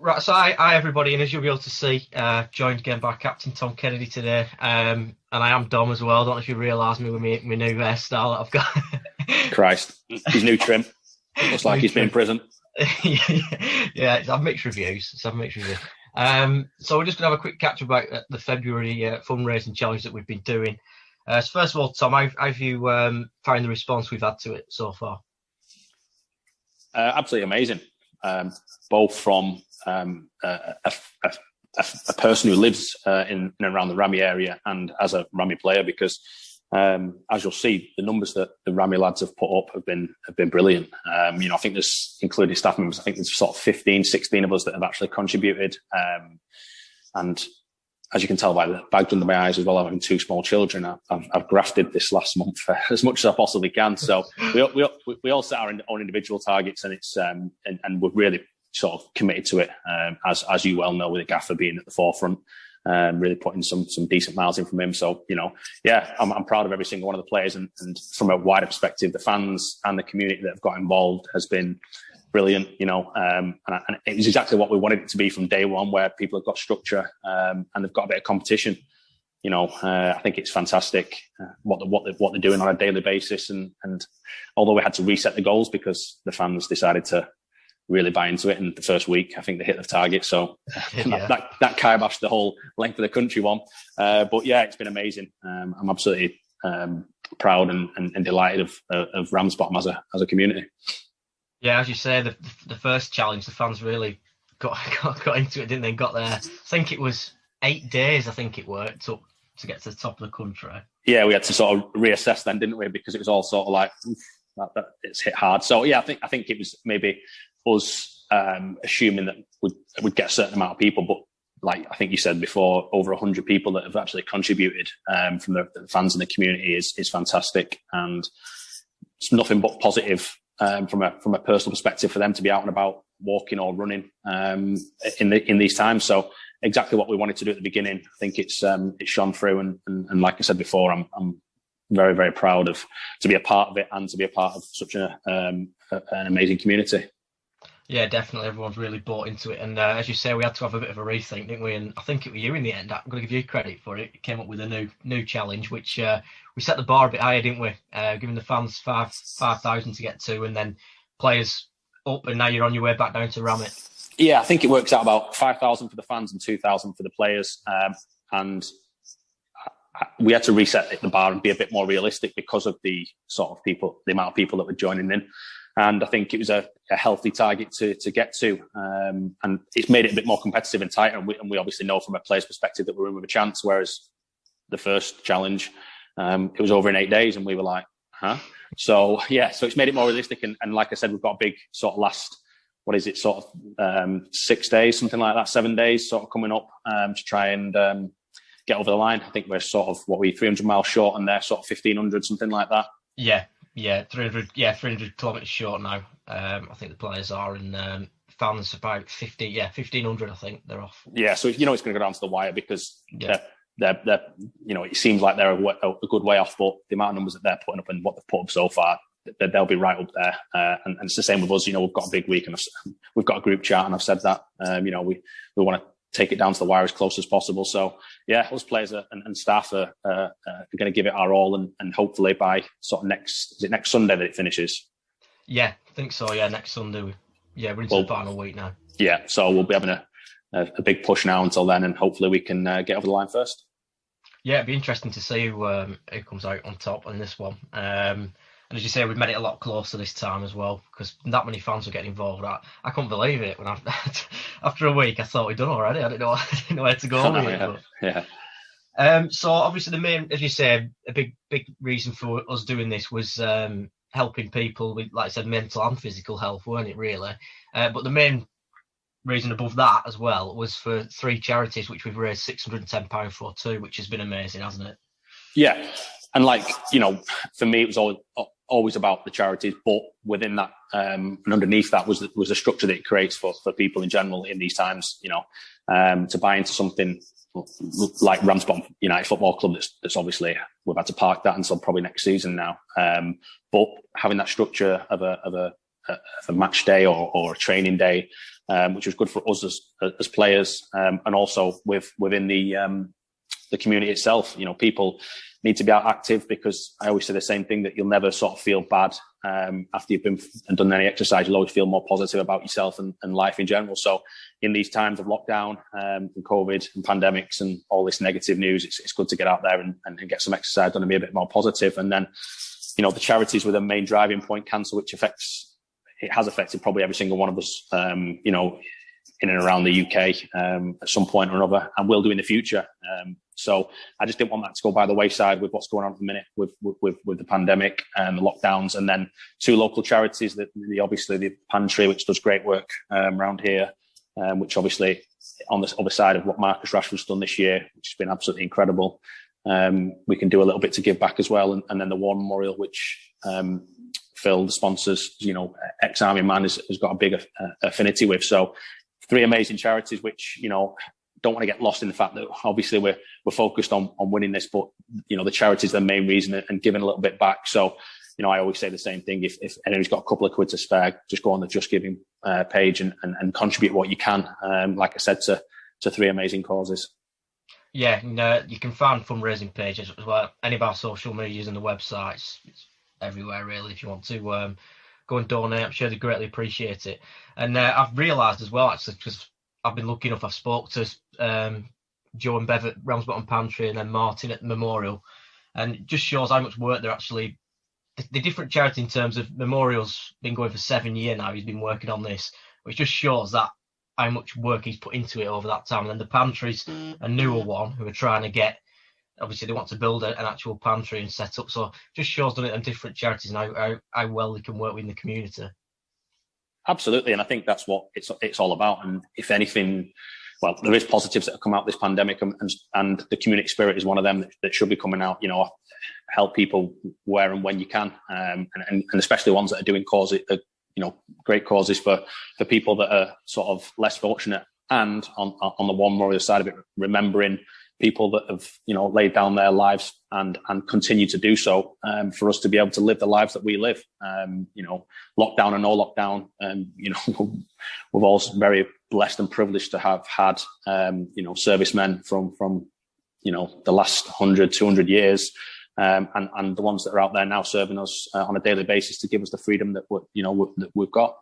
Right, so hi everybody, and as you'll be able to see, joined again by Captain Tom Kennedy today, and I am Dom as well. I don't know if you realise me with my new hairstyle that I've got. Christ, his new trim. Looks like he's been in prison. Yeah, I've mixed reviews. So we're just going to have a quick catch about the February fundraising challenge that we've been doing. So first of all, Tom, how have you found the response we've had to it so far? Absolutely amazing. Both from a person who lives in and around the Ramy area and as a Ramy player, because as you'll see, the numbers that the Ramy lads have put up have been brilliant. I think there's, including staff members, I think there's sort of 15, 16 of us that have actually contributed. And as you can tell by the bags under my eyes as well, having two small children, I've grafted this last month for as much as I possibly can. So we all set our own individual targets, and it's and we're really sort of committed to it, as you well know, with the gaffer being at the forefront, really putting some decent miles in from him. So I'm proud of every single one of the players, and from a wider perspective, the fans and the community that have got involved has been brilliant, and it was exactly what we wanted it to be from day one, where people have got structure and they've got a bit of competition. I think it's fantastic what they're doing on a daily basis, and although we had to reset the goals because the fans decided to really buy into it in the first week, I think they hit the target. So that kiboshed the whole length of the country one. But yeah, it's been amazing. I'm absolutely proud and delighted of Ramsbottom as a community. Yeah, as you say, the first challenge, the fans really got into it, didn't they? Got there. I think it was 8 days. I think it worked up to get to the top of the country. Yeah, we had to sort of reassess then, didn't we? Because it was all sort of like that it's hit hard. So yeah, I think it was maybe us assuming that we'd get a certain amount of people, but like I think you said before, over 100 people that have actually contributed from the fans in the community is fantastic, and it's nothing but positive. From a personal perspective, for them to be out and about walking or running in these times. So exactly what we wanted to do at the beginning. I think it's shone through, and like I said before, I'm very, very proud to be a part of it and to be a part of such an amazing community. Yeah, definitely. Everyone's really bought into it. And as you say, we had to have a bit of a rethink, didn't we? And I think it was you in the end. I'm going to give you credit for it. You came up with a new challenge, which we set the bar a bit higher, didn't we? Giving the fans 5,000 to get to, and then players up, and now you're on your way back down to Ramit. Yeah, I think it works out about 5,000 for the fans and 2,000 for the players. And we had to reset the bar and be a bit more realistic because of the sort of people, the amount of people that were joining in. And I think it was a healthy target to get to. And it's made it a bit more competitive and tighter. And we obviously know from a player's perspective that we're in with a chance, whereas the first challenge, it was over in 8 days and we were like, huh? So it's made it more realistic. And like I said, we've got a big sort of last, 6 days, something like that, 7 days sort of coming up to try and get over the line. I think we're sort of, 300 miles short, and they're sort of 1,500, something like that. Yeah, 300 kilometres short now. I think the players are, and fans about 1,500. I think they're off. Yeah, so it's going to go down to the wire because they're it seems like they're a good way off, but the amount of numbers that they're putting up and what they've put up so far, they'll be right up there. And it's the same with us. We've got a big week, and we've got a group chat, and I've said that. We want to take it down to the wire as close as possible. So yeah, us players and staff are going to give it our all, and hopefully by sort of next Sunday that it finishes? Yeah, I think so. Yeah, next Sunday. We're into the final week now. Yeah, so we'll be having a big push now until then, and hopefully we can get over the line first. Yeah, it'd be interesting to see who comes out on top on this one. And as you say, we've made it a lot closer this time as well, because that many fans were getting involved. I couldn't believe it when after a week I thought we'd done already. I didn't know where to go with it. So obviously the main, as you say, a big reason for us doing this was helping people with, like I said, mental and physical health, weren't it really? But the main reason above that as well was for 3 charities, which we've raised £610 for too, which has been amazing, hasn't it? Yeah, and for me it was always about the charities, but within that and underneath that was the structure that it creates for people in general in these times. To buy into something like Ramsbottom United Football Club, that's obviously we've had to park that until probably next season now. But having that structure of a a match day or a training day, which was good for us as players, and also within the community itself. People need to be out active, because I always say the same thing, that you'll never sort of feel bad after you've been and done any exercise. You'll always feel more positive about yourself and life in general. So in these times of lockdown and COVID and pandemics and all this negative news, it's good to get out there and get some exercise done and be a bit more positive. And then, the charities were the main driving point. Cancer, which has affected probably every single one of us, in and around the UK at some point or another, and will do in the future. So I just didn't want that to go by the wayside with what's going on at the minute with the pandemic and the lockdowns. And then 2 local charities, obviously the Pantry, which does great work around here, which obviously on the other side of what Marcus Rashford's done this year, which has been absolutely incredible. We can do a little bit to give back as well. And then the War Memorial, which Phil, the sponsors, ex-Army man, has got a big affinity with. So 3 amazing charities, which, don't want to get lost in the fact that obviously we're focused on winning this, but, the charities are the main reason, and giving a little bit back. So, I always say the same thing. If anyone's got a couple of quid to spare, just go on the Just Giving page and contribute what you can. Like I said, to 3 amazing causes. Yeah, you can find fundraising pages as well. Any of our social medias and the websites, it's everywhere really. If you want to go and donate, I'm sure they greatly appreciate it. And I've realised as well, actually, because I've been lucky enough, I've spoke to Joe and Bev at Ramsbottom Pantry, and then Martin at the Memorial, and it just shows how much work they're actually. The different charity in terms of Memorial's been going for 7 years now. He's been working on this, which just shows that how much work he's put into it over that time. And then the Pantry's a newer one who are trying to get. Obviously, they want to build an actual pantry and set up. So just shows done it on different charities and how well they can work within the community. Absolutely, and I think that's what it's all about. And if anything, well, there is positives that have come out of this pandemic, and the community spirit is one of them that should be coming out. Help people where and when you can, and especially ones that are doing causes, great causes for people that are sort of less fortunate. And on the War Memorial side of it, remembering people that have laid down their lives and continue to do so, for us to be able to live the lives that we live, lockdown and no lockdown. We're all very blessed and privileged to have had servicemen from the last 100, 200 years, and the ones that are out there now serving us on a daily basis to give us the freedom that that we've got.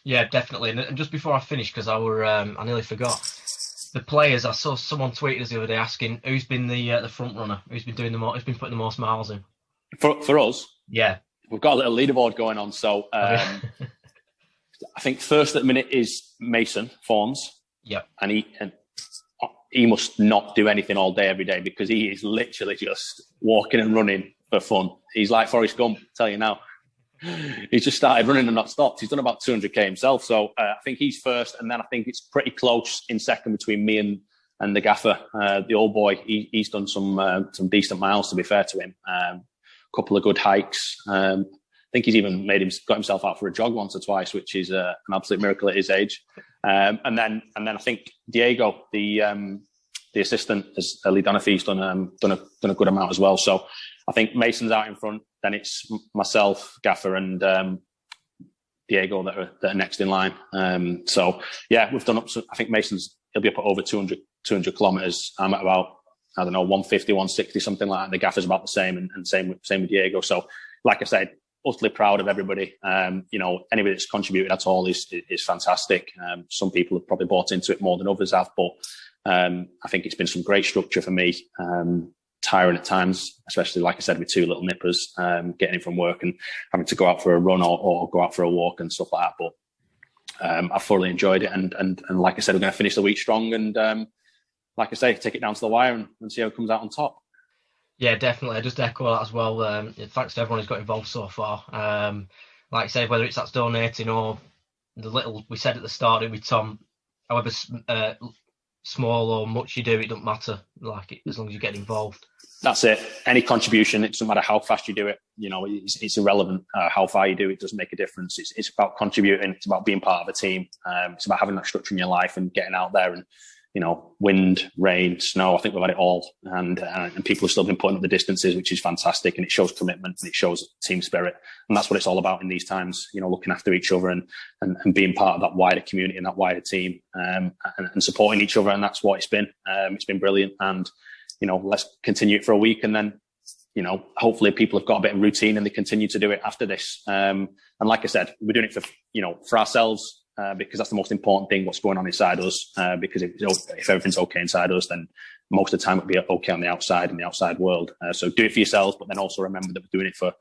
Yeah, definitely. And just before I finish, because I nearly forgot. The players, I saw someone tweeted us the other day asking who's been the front runner, who's been doing who's been putting the most miles in. For us, yeah, we've got a little leaderboard going on. So I think first at the minute is Mason Fawns. Yep, and he must not do anything all day every day, because he is literally just walking and running for fun. He's like Forrest Gump, I tell you now. He's just started running and not stopped. He's done about 200k himself. So I think he's first. And then I think it's pretty close in second between me and the gaffer, the old boy. He's done some decent miles, to be fair to him. A couple of good hikes. I think he's even got himself out for a jog once or twice, which is an absolute miracle at his age. And then I think Diego, the assistant, as Lee Donafie's done a good amount as well. So I think Mason's out in front. Then it's myself, Gaffer, and Diego that are next in line. So yeah, we've done up. I think he'll be up at over 200 kilometers. I'm at about, 150, 160, something like that. The Gaffer's about the same, and same with Diego. So, like I said, utterly proud of everybody. Anybody that's contributed at all is fantastic. Some people have probably bought into it more than others have, but I think it's been some great structure for me. Tiring at times, especially, like I said, with 2 little nippers, getting in from work and having to go out for a run or go out for a walk and stuff like that. But I thoroughly enjoyed it, and like I said, we're going to finish the week strong, and like I say, take it down to the wire and see how it comes out on top. Yeah, definitely. I just echo that as well. Thanks to everyone who's got involved so far. Like I say, whether it's that's donating or the little we said at the start with Tom, however small or much you do, it doesn't matter. As long as you get involved. That's it. Any contribution, it doesn't matter how fast you do it. It's irrelevant how far you do it. Doesn't make a difference. It's about contributing. It's about being part of a team. It's about having that structure in your life and getting out there and wind, rain, snow. I think we've had it all, and people have still been putting up the distances, which is fantastic, and it shows commitment and it shows team spirit, and that's what it's all about in these times. Looking after each other and being part of that wider community and that wider team, and supporting each other, and that's what it's been. It's been brilliant, and let's continue it for a week, and then hopefully people have got a bit of routine and they continue to do it after this. And like I said, we're doing it for ourselves. Because that's the most important thing, what's going on inside us. Because if everything's okay inside us, then most of the time it'll be okay on the outside, in the outside world. So do it for yourselves, but then also remember that we're doing it for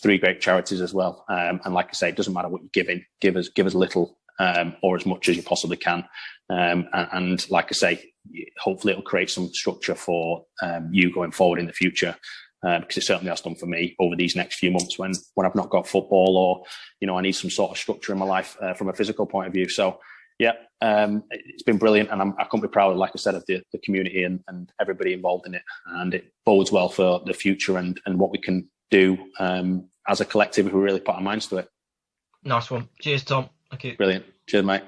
3 great charities as well. And like I say, it doesn't matter what you're giving, give us little or as much as you possibly can. And like I say, hopefully it'll create some structure for you going forward in the future. Because it certainly has done for me over these next few months when I've not got football, or I need some sort of structure in my life from a physical point of view. So yeah, it's been brilliant, and I couldn't be prouder, like I said, of the community and everybody involved in it, and it bodes well for the future and what we can do as a collective if we really put our minds to it. Nice one. Cheers, Tom. Thank you. Brilliant. Cheers, mate.